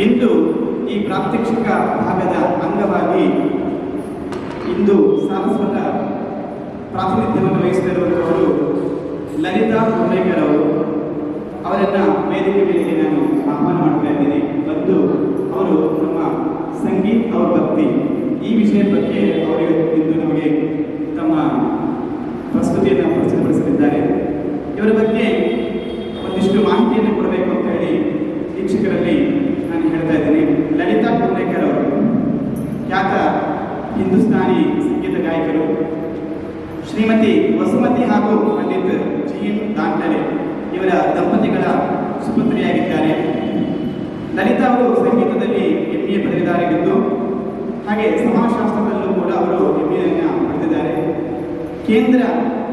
ಇಂದು ಈ ಪ್ರಾತ್ಯಕ್ಷಿಕ ಭಾಗದ ಅಂಗವಾಗಿ ಇಂದು ಸಾರಸ್ವತ ಪ್ರಾತಿನಿಧ್ಯವನ್ನು ವಹಿಸುತ್ತಿರುವಂಥವರು ಲಲಿತಾ ಪೂರ್ಣೇಕರ್ ಅವರು. ಅವರನ್ನು ವೇದಿಕೆ ಮೇಲೆ ನಾನು ಆಹ್ವಾನ ಮಾಡ್ತಾ ಇದ್ದೀನಿ. ಮತ್ತು ಅವರು ನಮ್ಮ ಸಂಗೀತ ಅವ್ರ ಭಕ್ತಿ ಈ ವಿಷಯದ ಬಗ್ಗೆ ಅವರು ಇಂದು ನಮಗೆ ತಮ್ಮ ಪ್ರಸ್ತುತಿಯನ್ನು ಪ್ರಸ್ತುತಪಡಿಸಲಿದ್ದಾರೆ. ಇವರ ಬಗ್ಗೆ ಒಂದಿಷ್ಟು ಮಾಹಿತಿಯನ್ನು ಕೊಡಬೇಕು ಅಂತ ಹೇಳಿ ವೀಕ್ಷಕರಲ್ಲಿ ನಾನು ಹೇಳ್ತಾ ಇದ್ದೀನಿ. ಲಲಿತಾ ಪೂರ್ಣೇಕರ್ ಅವರು ಖ್ಯಾತ ಹಿಂದೂಸ್ತಾನಿ ಸಂಗೀತ ಗಾಯಕರು. ಶ್ರೀಮತಿ ವಸುಮತಿ ಹಾಗೂ ಪಂಡಿತ್ ಜಿ.ಎನ್. ದಾಂಟಲೆ ಇವರ ದಂಪತಿಗಳ ಸುಪುತ್ರಿಯಾಗಿದ್ದಾರೆ. ಲಲಿತಾ ಅವರು ಸಂಗೀತದಲ್ಲಿ MA ಪದವೀಧರರಾಗಿದ್ದು ಹಾಗೆ ಸಮಾಜಶಾಸ್ತ್ರದಲ್ಲೂ ಕೂಡ ಅವರು MA ಪಡೆದಿದ್ದಾರೆ. ಕೇಂದ್ರ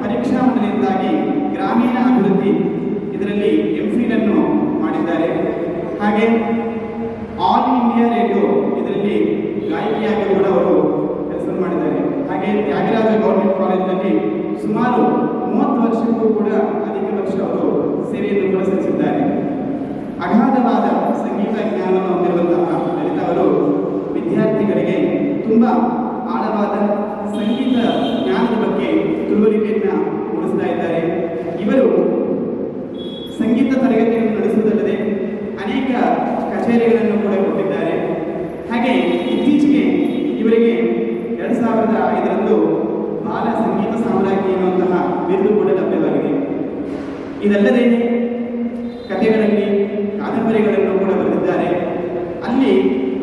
ಪರೀಕ್ಷಾ ಮಂಡಳಿಯಿಂದಾಗಿ ಗ್ರಾಮೀಣ ಅಭಿವೃದ್ಧಿ ಇದರಲ್ಲಿ MPhil ಅನ್ನು ಮಾಡಿದ್ದಾರೆ. ಹಾಗೆ ಆಲ್ ಇಂಡಿಯಾ ರೇಡಿಯೋ ಇದರಲ್ಲಿ ಗಾಯಕಿಯಾಗಿ ಕೂಡ ಅವರು ಕೆಲಸ ಮಾಡಿದ್ದಾರೆ. ಹಾಗೆ ತ್ಯಾಗರಾಜ ಗೌರ್ಮೆಂಟ್ ಕಾಲೇಜಿನಲ್ಲಿ ಸುಮಾರು 30 ವರ್ಷಕ್ಕೂ ಕೂಡ ಅಧಿಕ ವರ್ಷ ಅವರು ಸೇವೆಯನ್ನು ಕೂಡ ಸಲ್ಲಿಸಿದ್ದಾರೆ. ಅಗಾಧವಾದ ಸಂಗೀತ ಜ್ಞಾನವನ್ನು ಹೊಂದಿರುವಂತಹ ಲಲಿತಾ ಅವರು ವಿದ್ಯಾರ್ಥಿಗಳಿಗೆ ತುಂಬ ಆಳವಾದ ಸಂಗೀತ ಜ್ಞಾನದ ಬಗ್ಗೆ ತಿಳುವಳಿಕೆಯನ್ನು ಮೂಡಿಸ್ತಾ ಇದ್ದಾರೆ. ಇವರು ಸಂಗೀತ ತರಗತಿಯನ್ನು ನಡೆಸುವುದಲ್ಲದೆ ಅನೇಕ ಕಚೇರಿಗಳನ್ನು ಕೂಡ ಕೊಟ್ಟಿದ್ದಾರೆ. ಹಾಗೆ ಇತ್ತೀಚೆಗೆ ಇವರಿಗೆ 2005ರಂದು ಬಾಲ ಸಂಗೀತ ಸಾಮ್ರಾಜ್ಞಿ ಎನ್ನುವಂತಹ ಬಿರುದು ಕೂಡ ಲಭ್ಯವಾಗಿದೆ. ಇದಲ್ಲದೆ ಕಥೆಗಳಲ್ಲಿ ಕಾದಂಬರಿಗಳನ್ನು ಕೂಡ ಬರೆದಿದ್ದಾರೆ. ಅಲ್ಲಿ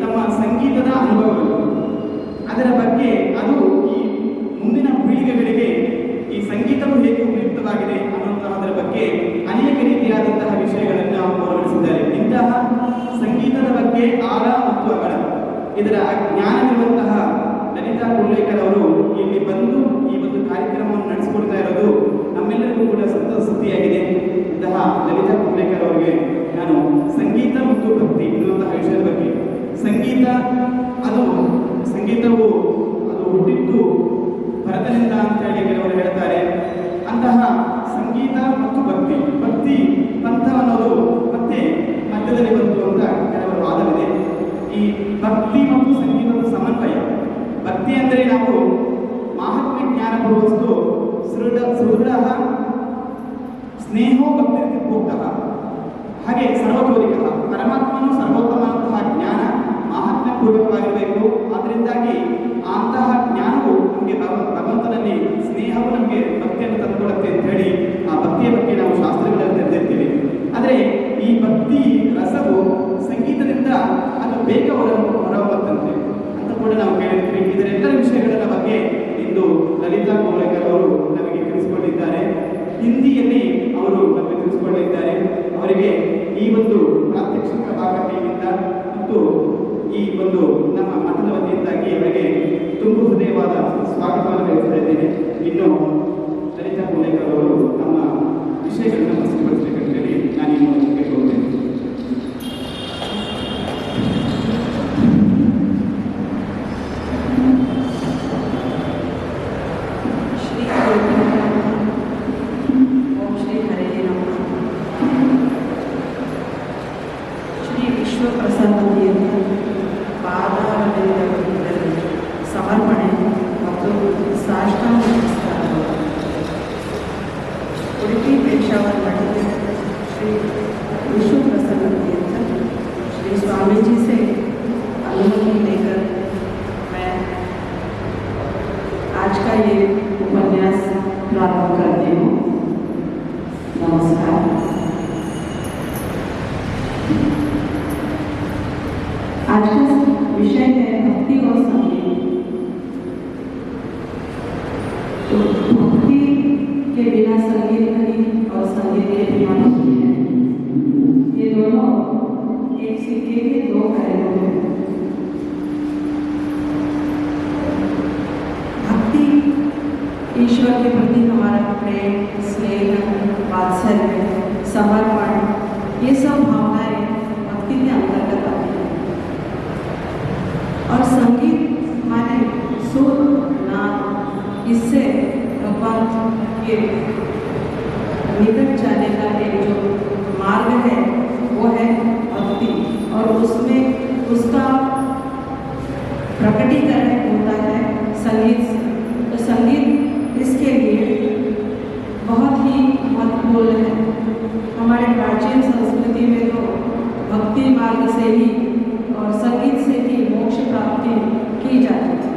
ತಮ್ಮ ಸಂಗೀತದ ಅನುಭವಗಳು ಅದರ ಬಗ್ಗೆ ಅದು ಈ ಮುಂದಿನ ಪೀಳಿಗೆಗಳಿಗೆ ಈ ಸಂಗೀತವು ಹೇಗೆ ಉಪಯುಕ್ತವಾಗಿದೆ ಅನ್ನುವಂತಹದರ ಬಗ್ಗೆ ಅನೇಕ ರೀತಿಯಾದಂತಹ ವಿಷಯಗಳನ್ನು ಹೊರಡಿಸಿದ್ದಾರೆ. ಇಂತಹ ಸಂಗೀತದ ಬಗ್ಗೆ ಆಳ ಮತ್ತು ಅಗಳ ಇದರ ಜ್ಞಾನವಿರುವಂತಹ ಲಲಿತಾ ಪೂರ್ಣೇಕರ್ ಅವರು ಇಲ್ಲಿ ಬಂದು ಈ ಒಂದು ಕಾರ್ಯಕ್ರಮವನ್ನು ನಡೆಸಿಕೊಡ್ತಾ ಇರೋದು ನಮ್ಮೆಲ್ಲರಿಗೂ ಕೂಡ ಸಂತಸ ಸುದ್ದಿಯಾಗಿದೆ. ಇಂತಹ ಲಲಿತಾ ಪೂರ್ಣೇಕರ್ ಅವರಿಗೆ ನಾನು ಸಂಗೀತ ಮತ್ತು ಭಕ್ತಿ ಎನ್ನುವಂತಹ ವಿಷಯದ ಬಗ್ಗೆ ಸಂಗೀತವು ಅದು ಹುಟ್ಟಿದ್ದು ಭರತನಿಂದ ಅಂತ ಹೇಳಿ ಕೆಲವರು ಹೇಳ್ತಾರೆ. ಅಂತಹ ಸಂಗೀತ ಮತ್ತು ಭಕ್ತಿ ಪಂಥ ಅನ್ನೋದು ಮತ್ತೆ ಮಧ್ಯದಲ್ಲಿ ಬಂತು ಅಂತ ಕೆಲವರ ವಾದವಿದೆ. ಈ ಭಕ್ತಿ ಮತ್ತು ಸಂಗೀತದ ಸಮನ್ವಯ. ಭಕ್ತಿ ಅಂದರೆ ನಾವು ಮಾಹಾತ್ಮ್ಯ ಜ್ಞಾನ ಪೂರ್ವಸ್ತು ಸುದೃಢ ಸ್ನೇಹೋ ಭಕ್ತಿ ಪೂರ್ತ ಹಾಗೆ ಸರ್ವತೋಲಿಕ ಪರಮಾತ್ಮನು ಸರ್ವೋತ್ತಮನಂತಹ ಜ್ಞಾನ ಮಾಹಾತ್ಮ್ಯ ಪೂರ್ವಕವಾಗಿರಬೇಕು. ಅದರಿಂದಾಗಿ ಅಂತಹ ಜ್ಞಾನವು ನಮಗೆ ಭಗವಂತನಲ್ಲಿ ಸ್ನೇಹವು ನಮಗೆ ಭಕ್ತಿಯನ್ನು ತಂದುಕೊಡುತ್ತೆ ಅಂತ ಹೇಳಿ ಆ ಭಕ್ತಿಯ ಬಗ್ಗೆ ನಾವು ಶಾಸ್ತ್ರಗಳಲ್ಲಿ ತಿಳಿದಿರ್ತೀವಿ. ಆದರೆ ಈ ಭಕ್ತಿ ರಸವು ಸಂಗೀತದಿಂದ ಅದು ಬೇಗ ಹೊರಬರುತ್ತಂತೆ ಅಂತ ಕೂಡ ನಾವು ಕೇಳಿರ್ತೀವಿ. ಇದರೆಲ್ಲರ ವಿಷಯಗಳ ಬಗ್ಗೆ ಇಂದು ಲಲಿತಾ ಪೂರ್ಣೇಕರ್ ಅವರು ನಮಗೆ ತಿಳಿಸಿಕೊಂಡಿದ್ದಾರೆ. ಹಿಂದಿಯಲ್ಲಿ ಅವರು ನಮಗೆ ತಿಳಿಸಿಕೊಂಡಿದ್ದಾರೆ. ಅವರಿಗೆ ಈ ಒಂದು ಪ್ರಾತ್ಯಕ್ಷಿಕ ಭಾಗದಿಂದ ಮತ್ತು ಈ ಒಂದು ನಮ್ಮ ಮಠದ ವತಿಯಿಂದಾಗಿ ಅವರಿಗೆ ತುಂಬು ಹೃದಯವಾದ ಸ್ವಾಗತವನ್ನು ಬಯಸ್ತಾ ಇದ್ದೇನೆ. ಇನ್ನು ಲಲಿತಾ ಪೂರ್ಣೇಕರ್ ಅವರು ನಮ್ಮ ವಿಷಯಗಳನ್ನು ಪ್ರಸ್ತುತಪಡಿಸಬೇಕಂತ ಹೇಳಿ ನಾನು ಇನ್ನು ಕೇಳ್ಕೊಳ್ತೇನೆ. ಸಮರ್ಪಣೆ ಮತ್ತು ಸಾಷ್ಟಾಂಗ ನಮಸ್ಕಾರ. उड़पी पेशावर मठ श्री विश्व प्रसन्न तीर्थ श्री स्वामी जी से अनुमति लेकर मैं आज का ये उपन्यास प्रारंभ करती हूँ. नमस्कार. आज का विषय है भक्ति और संगीत. तो भक्ति के बिना संगीत नहीं और संगीत के बिना भक्ति है. ये दोनों एक सिक्के के दो पहलू हैं. भक्ति ईश्वर के प्रति हमारा प्रेम, स्नेह, वात्सल्य, समर्पण, ये सब भावनाएं भक्ति के अंतर्गत आती हैं. और संगीत माने सुर, नाम, इससे भगवान के निकट जाने का एक जो मार्ग है वो है भक्ति. और और उसमें उसका प्रकटीकरण होता है संगीत से। तो संगीत इसके लिए बहुत ही महत्वपूर्ण है। हमारे प्राचीन संस्कृति में तो भक्ति मार्ग से ही और संगीत से ही मोक्ष प्राप्ति की जाती थी।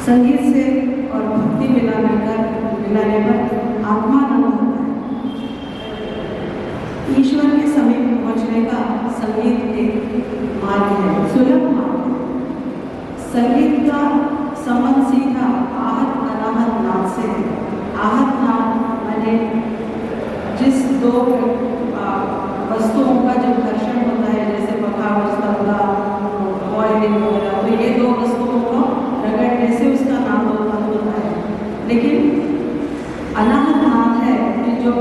संगीत से और भक्ति मिलाने पर आत्मानंद होता है। ईश्वर के समीप पहुंचने का संगीत एक मार्ग है, सुलभ मार्ग है। संगीत का संबंध सीधा आहत अनाहत नाद से है। आहत नाद माने जिस दो वस्तुओं का जब घर्षण होता है, जैसे वायलिन वगैरह, तो ये दो वस्तुओं को रगड़ने से उसका नाद उत्पन्न होता है। लेकिन अनाहत नाद है कि जो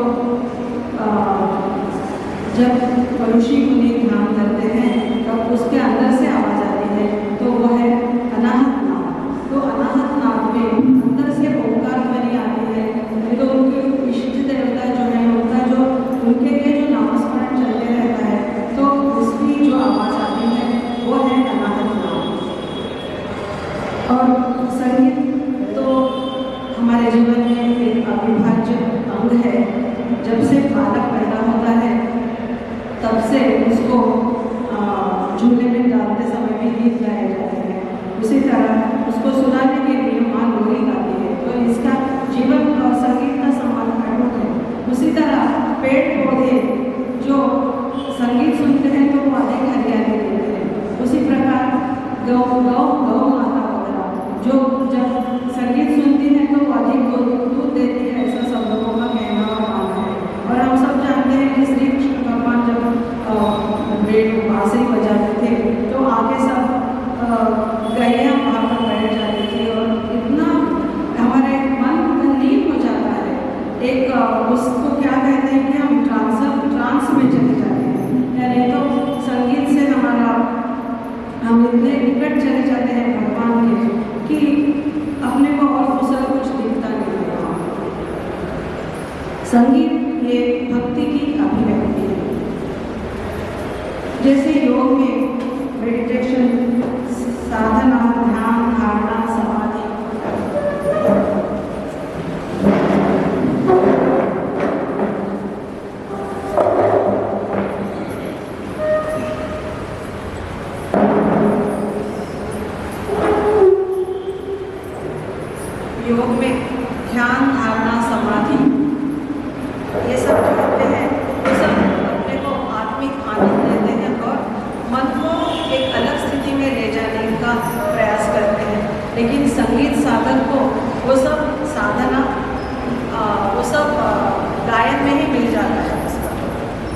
जब ऋषि मुनि ध्यान करते हैं तब उसके अंदर से आवाज आती है, तो वह है अनाहत नाद। तो अनाहत नाद में अंदर से ओंकार ध्वनि आती है। तो उनके इष्ट देवता जो है उनका जो उनके लिए जो नामस्मरण चलते रहता है, तो उसकी जो आवाज आती है वो है अनाहत नाद। और संगीत तो हमारे जीवन में एक अविभाज्य अंग है। जब से बालक पैदा होता है तब से उसको झूले में डालते समय भी गीत गाए जाते हैं। उसी तरह उसको सुनाने के लिए माँ लोरी गाती है। तो इसका जीवन और संगीत का संबंध अटूट है। उसी तरह पेड़ पौधे जो संगीत सुनते हैं तो वो अधिक हरियाली देते हैं। उसी प्रकार गौ माता वगैरह जो जब संगीत सुनती है तो वो अधिक दूध देती है, ऐसा सब लोगों का कहना और मानना है। और हम सब जानते हैं कि श्री कृष्ण भगवान जब बांसुरी बजाते थे तो आगे सब गैया वहाँ पर बैठ जाती थी और इतना हमारे मन तल्लीन हो जाता है। एक उसको क्या कहते हैं कि हम ट्रांस में चले जाते हैं। यानी तो संगीत से हम इतने निकट चले जाते हैं भगवान के कि अपने को और दूसरा कुछ दिखता नहीं है। संगीत ये भक्ति की अभिव्यक्ति है। जैसे योग में मेडिटेशन, साधना, ध्यान, धारणा, समाधि, योग में ध्यान, धारणा, समाधि, ये सब जो होते हैं ये सब अपने को आत्मिक आनंद देते हैं और मन को एक अलग स्थिति में ले जाने का प्रयास करते हैं। लेकिन संगीत साधक को वो सब साधना वो सब गायन में ही मिल जाता है उसका।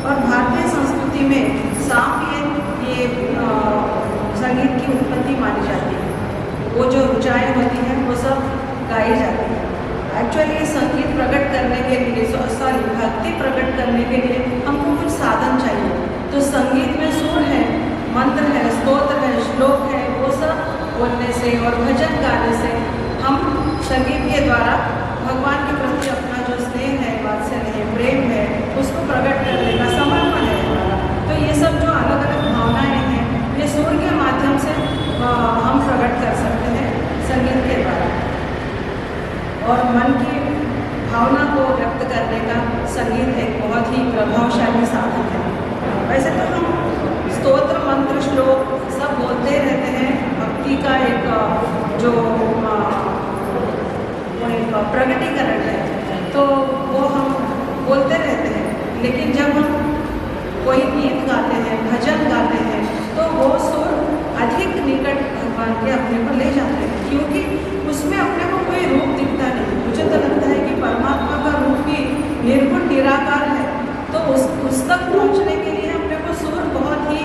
और भारतीय संस्कृति में सामवेद ये संगीत की उत्पत्ति मानी जाती है। वो जो ऋचाएँ होती हैं वो सब गाई जाती है। एक्चुअली संगीत प्रकट करने के लिए भक्ति प्रकट करने के लिए हमको कुछ साधन चाहिए। तो संगीत में सुर है, मंत्र है, स्तोत्र है, श्लोक है, वो सब बोलने से और भजन गाने से हम संगीत के द्वारा भगवान के प्रति अपना जो स्नेह है, वात्सल्य है, प्रेम है, उसको प्रकट करने का समर्पण है हमारा। तो ये सब जो अलग अलग भावनाएं हैं ये सुर के माध्यम से हम प्रकट कर सकते हैं संगीत के द्वारा। और मन की भावना को व्यक्त करने का संगीत एक बहुत ही प्रभावशाली साधन है। वैसे तो हम स्तोत्र, मंत्र, श्लोक सब बोलते रहते हैं। भक्ति का एक जो प्रकटीकरण है तो वो हम बोलते रहते हैं। लेकिन जब हम कोई गीत गाते हैं, भजन गाते हैं, तो वो सुर अधिक निकट भगवान के अपने को ले जाते हैं, क्योंकि उसमें अपने को कोई रूप दिखता नहीं। मुझे तो लगता है कि परमात्मा का रूप ही निर्गुण निराकार है। तो उस तक पहुँचने के लिए अपने को सुर बहुत ही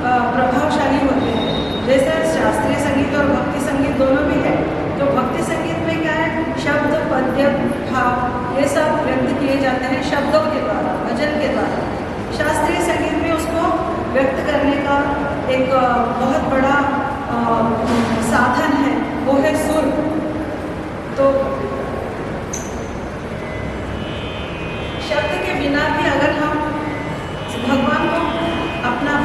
प्रभावशाली होते हैं। जैसे शास्त्रीय संगीत और भक्ति संगीत दोनों भी है। तो भक्ति संगीत में क्या है, शब्द, पद्य, भाव ये सब व्यक्त किए जाते हैं शब्दों के द्वारा, भजन के द्वारा। शास्त्रीय संगीत में उसको व्यक्त करने का एक बहुत बड़ा साधन है, वो है सुर। तो शब्द के बिना भी अगर हम भगवान को अपना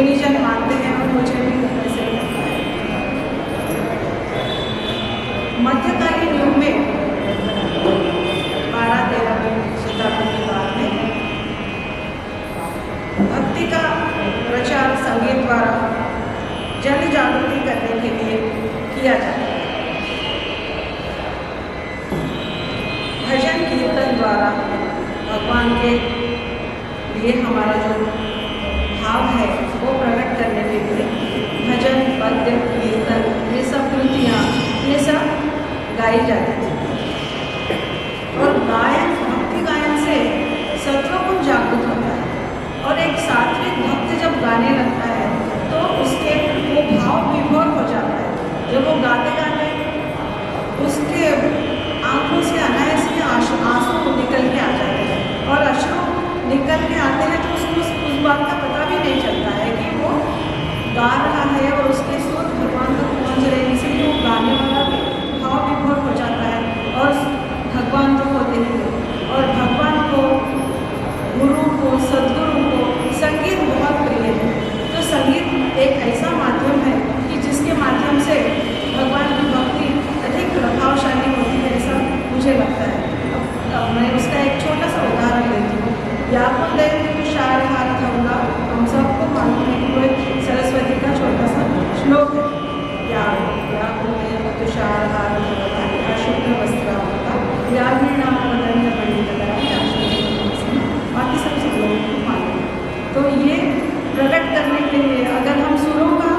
मुनिजन मानते हैं और मुझे भी वैसे ही लगता है। मध्यकालीन युग में 12-13वीं शताब्दी की बात है, भक्ति का प्रचार संगीत द्वारा जन जागृति करने के लिए किया जाता है। भजन कीर्तन द्वारा भगवान के लिए हमारा जो भाव है वो प्रकट करने के लिए भजन, पद्य, कीर्तन, ये सब कृतियाँ ये सब गाई जाती थी। और गायन, भक्ति गायन से सत्वगुण जागृत होता है और एक सात्विक भक्त जब गाने लगता है तो उसके वो भाव विभोर हो जाता है। जब वो गाते गाते उसके आंखों से अनायास में आंसू निकल के आ जाते हैं और अश्रु निकल के आते हैं तो उसको उस बात का पता भी नहीं चलता है कि वो गा रहा है और उसके सुर भगवान तक पहुँच रहे हैं, इसीलिए वो गाने वाला भाव विभोर हो जाता है और भगवान तो होते ही हैं। और भगवान को, गुरु को, सदगुरु को संगीत बहुत प्रिय है। तो संगीत एक ऐसा माध्यम है कि जिसके माध्यम से भगवान की भक्ति अधिक प्रभावशाली होती है, ऐसा मुझे लगता है। अब मैं उसका एक छोटा सा उदाहरण लेती हूँ। याकुदेव तुषार हार धवला, हम सबको मालूम है कि वो सरस्वती का छोटा सा श्लोक है। याकुदेव तुषार हार धवला, या शुक्र वस्त्रावृता, या वीणा वदन्य पंडितकरा, या बाकी सब लोगों को मालूम है। तो ये प्रकट करने के लिए अगर हम सुरों का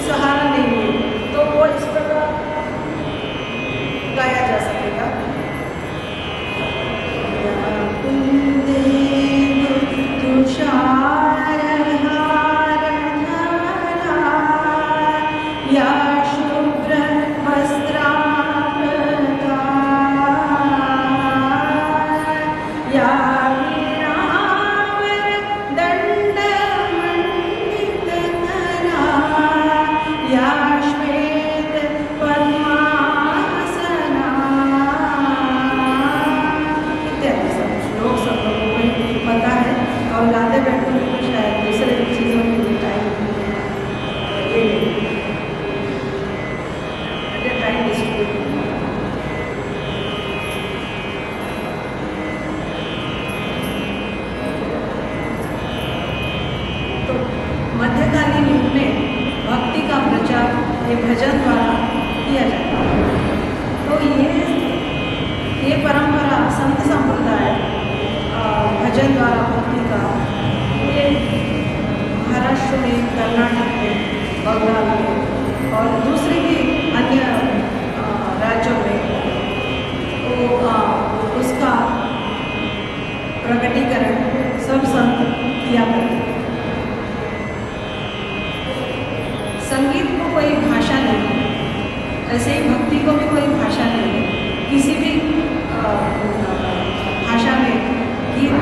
सहारा लेंगे तो वो इस प्रकार गाया जा सकेगा। तुषार हार धवला, या शुभ्र वस्त्रावृता, या और गाते बैठोगे तो शायद दूसरे चीज़ों में भी टाइम डिस्ट्रीब्यूट। तो मध्यकालीन युग में भक्ति का प्रचार ये भजन द्वारा किया जाता है। तो ये परंपरा, संत संप्रदाय भजन द्वारा भक्ति का, ये महाराष्ट्र में, कर्नाटक में, बंगाल में और दूसरे भी अन्य राज्यों में तो उसका प्रकटीकरण सब संत किया करते हैं। संगीत को कोई भाषा नहीं है, ऐसे ही भक्ति को भी कोई भाषा नहीं है। किसी भी भाषा में गीत,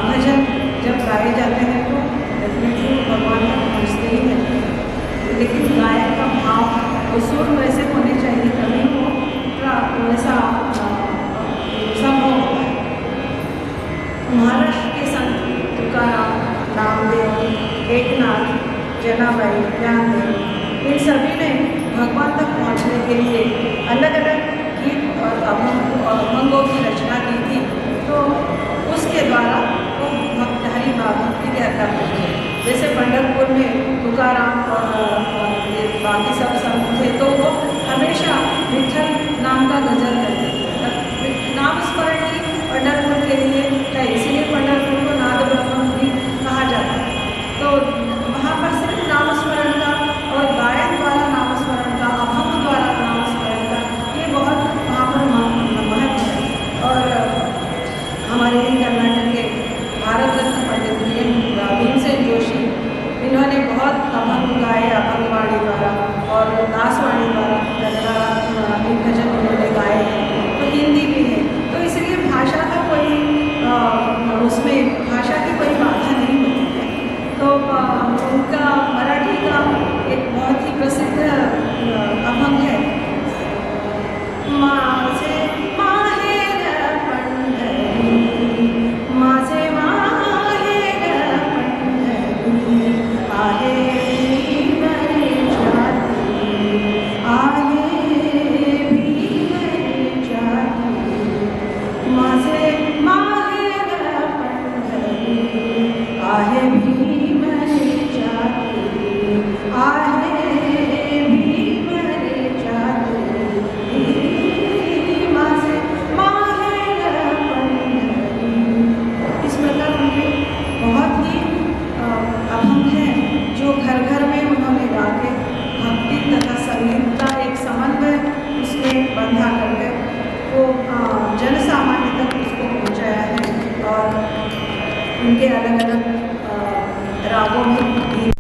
भजन जब गाए जाते हैं तो डेफिनेटली भगवान तक पहुँचते ही हैं, लेकिन गायक का भाव और सुर वैसे होने चाहिए तभी वो वैसा संभव होता है। महाराष्ट्र के संत तुकाराम, नामदेव, एकनाथ, जनाबाई, ज्ञानदेव, इन सभी ने भगवान तक पहुँचने के लिए अलग अलग गीत और अभंगों की रचना की थी। तो उसके द्वारा वो हरि भक्ति के करते थे। जैसे पंढरपुर में तुकाराम और बाकी सब संत थे तो वो हमेशा विठल नाम का गजल करते थे। नाम स्मरण ही पंढरपुर के लिए है, इसीलिए पंढरपुर को नाद ब्रह्म भी कहा जाता है। तो वहाँ पर सिर्फ नाम स्मरण का और गायन द्वारा नाम स्मरण का, अभंग द्वारा नाम स्मरण का, ये बहुत वहाँ पर महत्व है। और हमारे ही कर्नाटक के भारत रत्न पंडित भीमसेन जोशी, इन्होंने बहुत अभंग गाए अभंगवाणी द्वारा और इनके अलग अलग रागों में गीत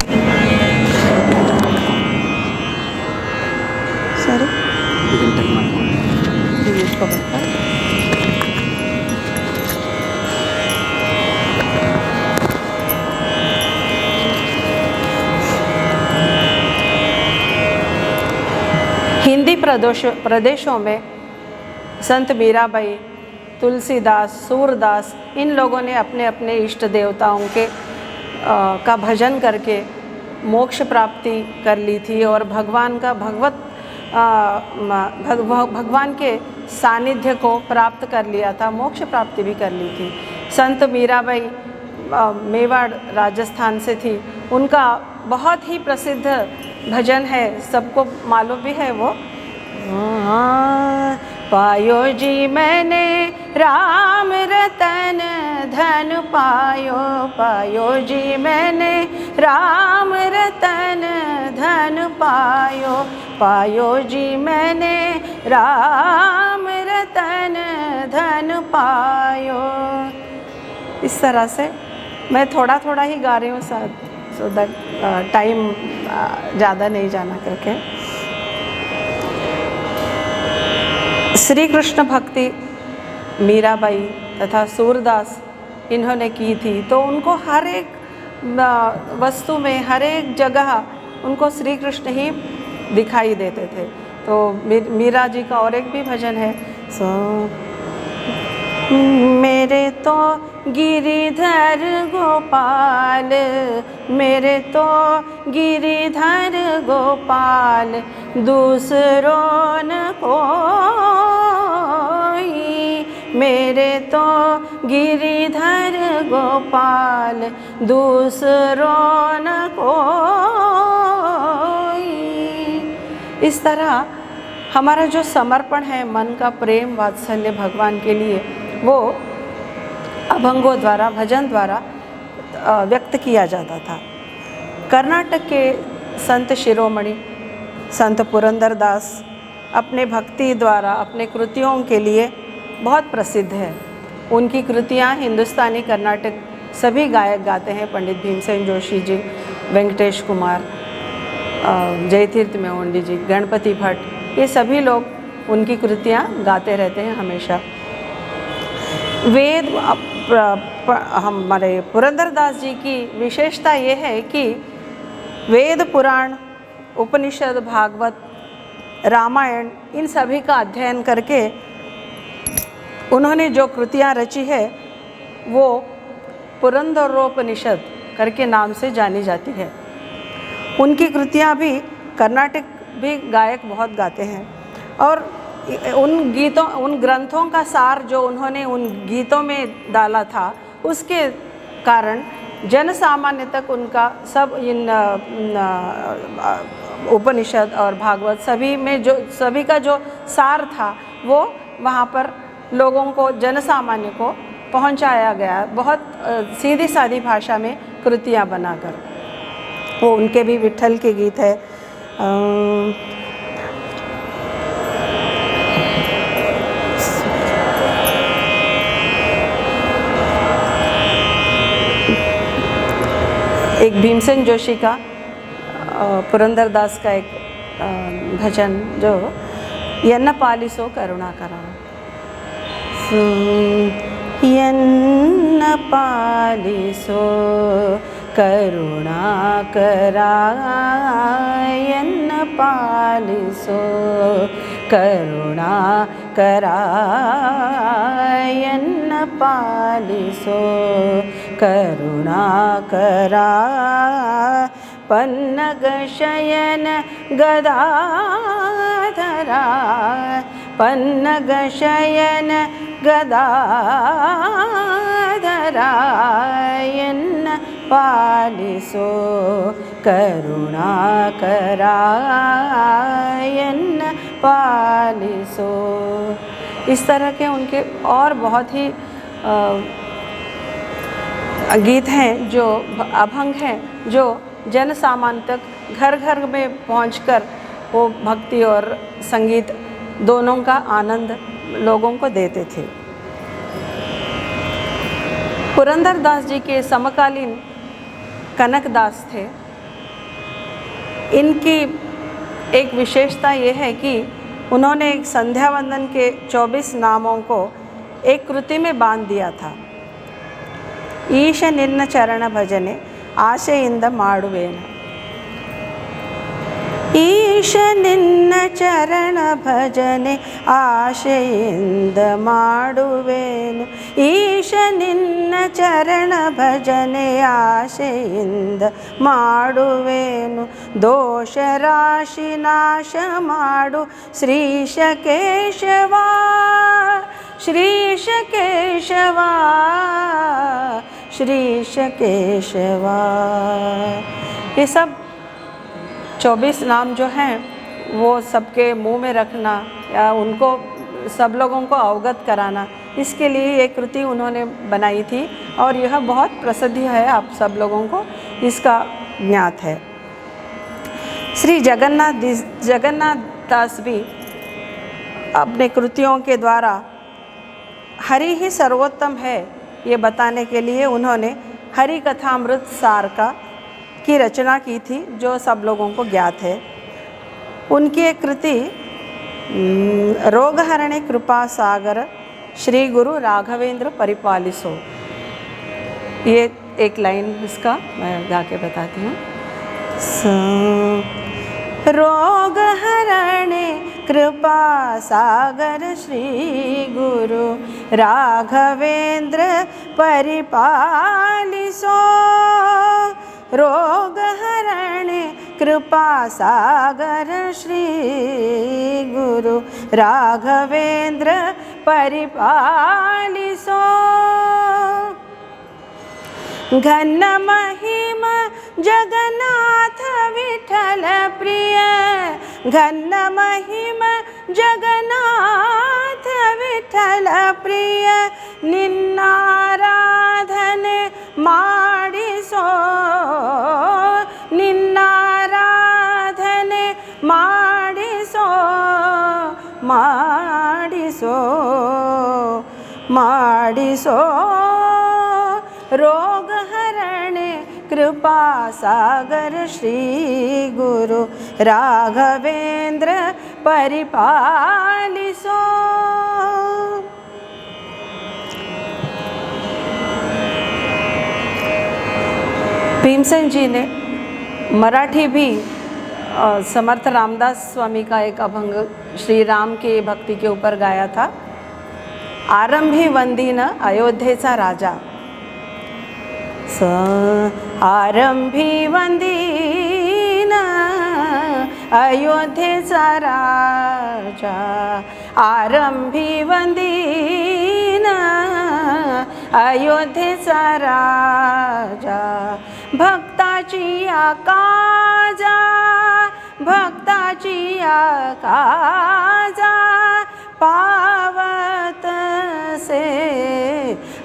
हिंदी प्रदेशों में संत मीराबाई, तुलसीदास, सूरदास, इन लोगों ने अपने अपने इष्ट देवताओं के का भजन करके मोक्ष प्राप्ति कर ली थी और भगवान का भगवान के सानिध्य को प्राप्त कर लिया था, मोक्ष प्राप्ति भी कर ली थी। संत मीराबाई मेवाड़ राजस्थान से थी। उनका बहुत ही प्रसिद्ध भजन है, सबको मालूम भी है वो, पायो जी मैंने राम रतन धन पायो, पायो जी मैंने राम रतन धन पायो, पायो जी मैंने राम रतन धन पायो। इस तरह से मैं थोड़ा थोड़ा ही गा रही हूँ, सो दैट टाइम ज़्यादा नहीं जाना करके। श्री कृष्ण भक्ति मीराबाई तथा सूरदास इन्होंने की थी, तो उनको हर एक वस्तु में, हर एक जगह उनको श्री कृष्ण ही दिखाई देते थे। तो मीरा जी का और एक भी भजन है, मेरे तो गिरिधर गोपाल, मेरे तो गिरिधर गोपाल, दूसरों न कोई, मेरे तो गिरिधर गोपाल, दूसरों न कोई। इस तरह हमारा जो समर्पण है, मन का प्रेम वात्सल्य भगवान के लिए, वो अभंगों द्वारा, भजन द्वारा व्यक्त किया जाता था। कर्नाटक के संत शिरोमणि संत पुरंदरदास अपने भक्ति द्वारा, अपने कृतियों के लिए बहुत प्रसिद्ध है। उनकी कृतियाँ हिंदुस्तानी, कर्नाटक सभी गायक गाते हैं। पंडित भीमसेन जोशी जी, वेंकटेश कुमार, जयतीर्थ मेवोंडी जी, गणपति भट्ट, ये सभी लोग उनकी कृतियाँ गाते रहते हैं हमेशा। वेद हमारे पुरंदरदास जी की विशेषता ये है कि वेद, पुराण, उपनिषद, भागवत, रामायण, इन सभी का अध्ययन करके उन्होंने जो कृतियाँ रची है वो पुरंदरोपनिषद करके नाम से जानी जाती है। उनकी कृतियाँ भी कर्नाटक भी गायक बहुत गाते हैं और उन गीतों, उन ग्रंथों का सार जो उन्होंने उन गीतों में डाला था, उसके कारण जन सामान्य तक उनका सब इन उपनिषद और भागवत सभी में जो, सभी का जो सार था वो वहाँ पर लोगों को, जन सामान्य को पहुँचाया गया, बहुत सीधी सादी भाषा में कृतियाँ बनाकर। वो उनके भी विट्ठल के गीत है। एक भीमसेन जोशी का, पुरंदरदास का एक भजन जो यन्न पालिसो करुणाकरा, यन्न पालिसो करुणाकरा, यन्न पालिसो करुणाकरा, यन्न पालिसो करुणाकरा, पन्नग शयन गदाधरा, पन्नग शयन गदाधरा, यन्न पालिसो करुणाकरा, यन्न पालिसो। इस तरह के उनके और बहुत ही गीत हैं, जो अभंग हैं, जो जन सामान्य तक घर घर में पहुंचकर वो भक्ति और संगीत दोनों का आनंद लोगों को देते थे। पुरंदरदास जी के समकालीन कनकदास थे। इनकी एक विशेषता ये है कि उन्होंने एक संध्या वंदन के 24 नामों को एक कृति में बांध दिया था। ईश निन्न चरण भजने आशेयिंद माडुवेनु। ईश निन्न चरण भजने आशेयिंद माडुवेनु। ईश निन्न चरण भजने आशेयिंद माडुवेनु। दोष राशि नाश माडु श्रीश केशवा, श्रीश केशवा, श्रीश केशवा। ये सब 24 नाम जो हैं वो सबके मुंह में रखना या उनको सब लोगों को अवगत कराना, इसके लिए एक कृति उन्होंने बनाई थी और यह बहुत प्रसिद्ध है, आप सब लोगों को इसका ज्ञात है। श्री जगन्नाथ दास भी अपने कृतियों के द्वारा हरि ही सर्वोत्तम है ये बताने के लिए उन्होंने हरि कथामृत सार की रचना की थी, जो सब लोगों को ज्ञात है। उनकी एक कृति रोगहरणे कृपा सागर श्री गुरु राघवेंद्र परिपालिसो, ये एक लाइन इसका मैं गा के बताती हूँ। रोगहरणे कृपा सागर श्री गुरु राघवेंद्र परिपालिसो। रोगहरणे कृपा सागर श्री गुरु राघवेंद्र परिपालिसो। घन महिमा जगन्नाथ विठल प्रिय, घन महिमा जगन्नाथ विठल प्रिय। निन्नाराधने माडिसो, निन्नाराधने माडिसो, माडिसो, माडिसो। रोगहरणे कृपा सागर श्री गुरु राघवेंद्र परिपालिसो। भीमसेन जी ने मराठी भी समर्थ रामदास स्वामी का एक अभंग श्री राम के भक्ति के ऊपर गाया था। आरंभी वंदीन अयोध्येचा राजा, आरंभी वंदीन अयोध्येचा राजा, आरंभी वंदीन अयोध्येचा राजा। भक्ताची काजा, भक्ताची काजा पावत से।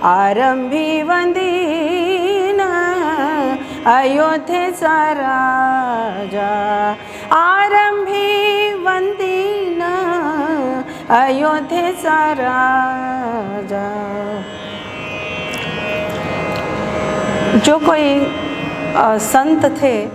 आरंभी वंदीन अयोध्येचा राजा, आरंभी वंदीन अयोध्येचा राजा। जो कोई संत थे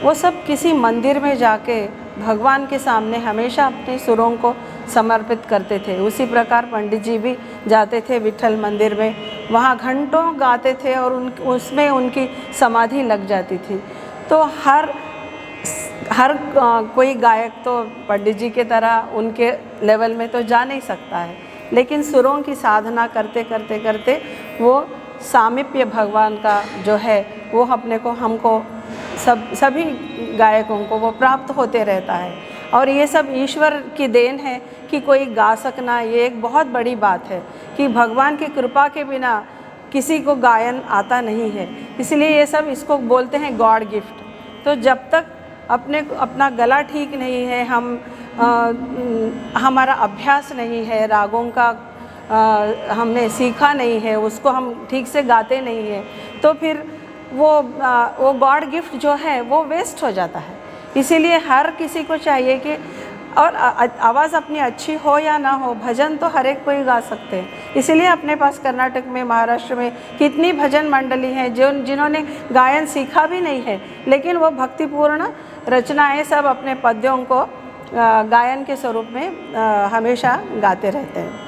वो सब किसी मंदिर में जाके भगवान के सामने हमेशा अपने सुरों को समर्पित करते थे। उसी प्रकार पंडित जी भी जाते थे विठल मंदिर में, वहाँ घंटों गाते थे और उसमें उनकी समाधि लग जाती थी। तो हर कोई गायक तो पंडित जी के तरह उनके लेवल में तो जा नहीं सकता है, लेकिन सुरों की साधना करते करते करते वो सामीप्य भगवान का जो है वो अपने को हमको सभी गायकों को वो प्राप्त होते रहता है। और ये सब ईश्वर की देन है कि कोई गा सकना, ये एक बहुत बड़ी बात है कि भगवान की कृपा के बिना किसी को गायन आता नहीं है। इसलिए ये सब इसको बोलते हैं गॉड गिफ्ट। तो जब तक अपना गला ठीक नहीं है, हमारा अभ्यास नहीं है, रागों का हमने सीखा नहीं है, उसको हम ठीक से गाते नहीं है, तो फिर वो गॉड गिफ्ट जो है वो वेस्ट हो जाता है। इसीलिए हर किसी को चाहिए कि और आवाज़ अपनी अच्छी हो या ना हो, भजन तो हर एक कोई गा सकते हैं। इसीलिए अपने पास कर्नाटक में, महाराष्ट्र में कितनी भजन मंडली हैं जिन्होंने गायन सीखा भी नहीं है, लेकिन वो भक्तिपूर्ण रचनाएं सब अपने पद्यों को गायन के स्वरूप में हमेशा गाते रहते हैं।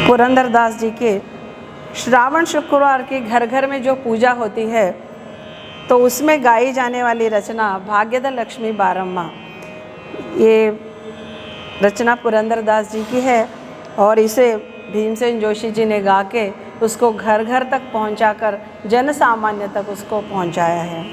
पुरंदरदास जी के श्रावण शुक्रवार की घर घर में जो पूजा होती है, तो उसमें गाई जाने वाली रचना भाग्यद लक्ष्मी बारम्मा, ये रचना पुरंदरदास जी की है और इसे भीमसेन जोशी जी ने गा के उसको घर घर तक पहुंचाकर जन सामान्य तक उसको पहुंचाया है।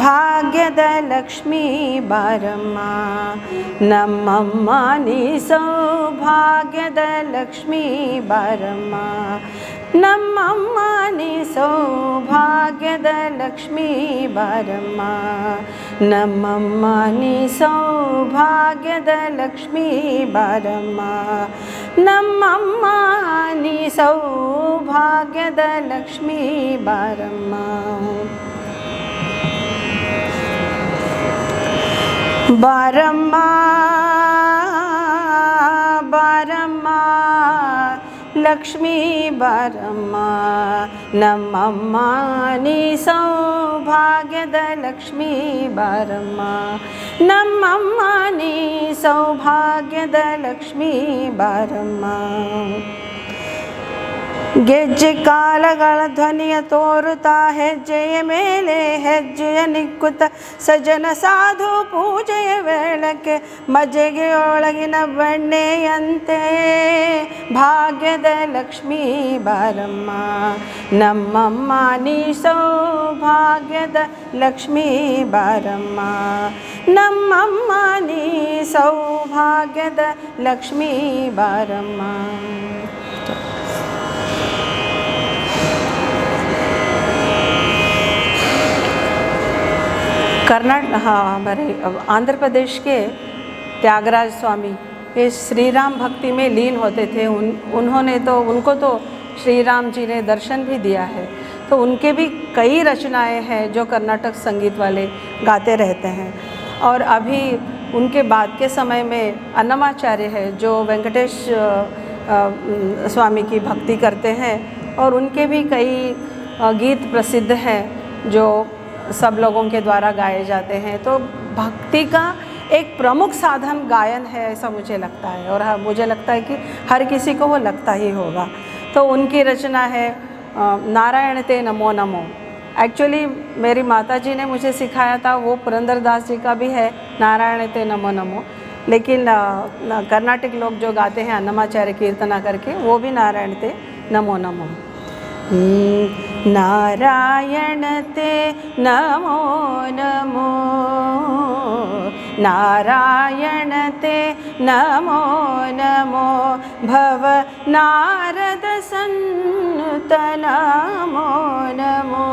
ಭಾಗ್ಯದ ಲಕ್ಷ್ಮೀ ಬಾರಮ್ಮ ನಮ್ಮಮ್ಮ ನೀ ಸೌಭಾಗ್ಯದ ಲಕ್ಷ್ಮೀ ಬಾರಮ್ಮ ನಮ್ಮಮ್ಮ ನೀ ಸೌಭಾಗ್ಯದ ಲಕ್ಷ್ಮೀ ಬಾರಮ್ಮ ನಮ್ಮಮ್ಮ ನೀ ಸೌಭಾಗ್ಯದ ಲಕ್ಷ್ಮೀ ಬಾರಮ್ಮ ನಮ್ಮಮ್ಮ ನೀ ಸೌಭಾಗ್ಯದ ಲಕ್ಷ್ಮೀ ಬಾರಮ್ಮ ಬಾರಮ್ಮ ಬಾರಮ್ಮ ಲಕ್ಷ್ಮೀ ಬಾರಮ್ಮ ನಮ್ಮಮ್ಮ ನೀ ಸೌಭಾಗ್ಯದ ಲಕ್ಷ್ಮೀ ಬಾರಮ್ಮ ನಮ್ಮಮ್ಮ ನೀ ಸೌಭಾಗ್ಯದ ಲಕ್ಷ್ಮೀ ಬಾರಮ್ಮ ಗೆಜ್ಜೆ ಕಾಲಗಳ ಧ್ವನಿಯ ತೋರುತ್ತಾ ಹೆಜ್ಜೆಯ ಮೇಲೆ ಹೆಜ್ಜೆಯ ನಿಕ್ಕುತ್ತ ಸಜ್ಜನ ಸಾಧು ಪೂಜೆಯ ವೇಳಕ್ಕೆ ಮಜ್ಜಿಗೆಯೊಳಗಿನ ಬೆಣ್ಣೆಯಂತೆ ಭಾಗ್ಯದ ಲಕ್ಷ್ಮೀ ಬಾರಮ್ಮ ನಮ್ಮಮ್ಮ ನೀ ಸೌಭಾಗ್ಯದ ಲಕ್ಷ್ಮೀ ಬಾರಮ್ಮ ನಮ್ಮಮ್ಮ ನೀ ಸೌಭಾಗ್ಯದ ಲಕ್ಷ್ಮೀ ಬಾರಮ್ಮ। हमारे आंध्र प्रदेश के त्यागराज स्वामी ये श्री राम भक्ति में लीन होते थे। उनको तो श्री राम जी ने दर्शन भी दिया है, तो उनके भी कई रचनाएं हैं जो कर्नाटक संगीत वाले गाते रहते हैं। और अभी उनके बाद के समय में अन्नमाचार्य है जो वेंकटेश स्वामी की भक्ति करते हैं, और उनके भी कई गीत प्रसिद्ध हैं जो सब लोगों के द्वारा गाए जाते हैं। तो भक्ति का एक प्रमुख साधन गायन है, ऐसा मुझे लगता है, और मुझे लगता है कि हर किसी को वो लगता ही होगा। तो उनकी रचना है नारायण ते नमो नमो। एक्चुअली मेरी माताजी ने मुझे सिखाया था, वो पुरंदरदास जी का भी है नारायण ते नमो नमो, लेकिन कर्नाटक लोग जो गाते हैं अन्नमाचार्य कीर्तना करके, वो भी नारायण ते नमो नमो। नारायण ते नमो नमो नारायण ते नमो नमो भव नारद सन्नुत नमो नमो।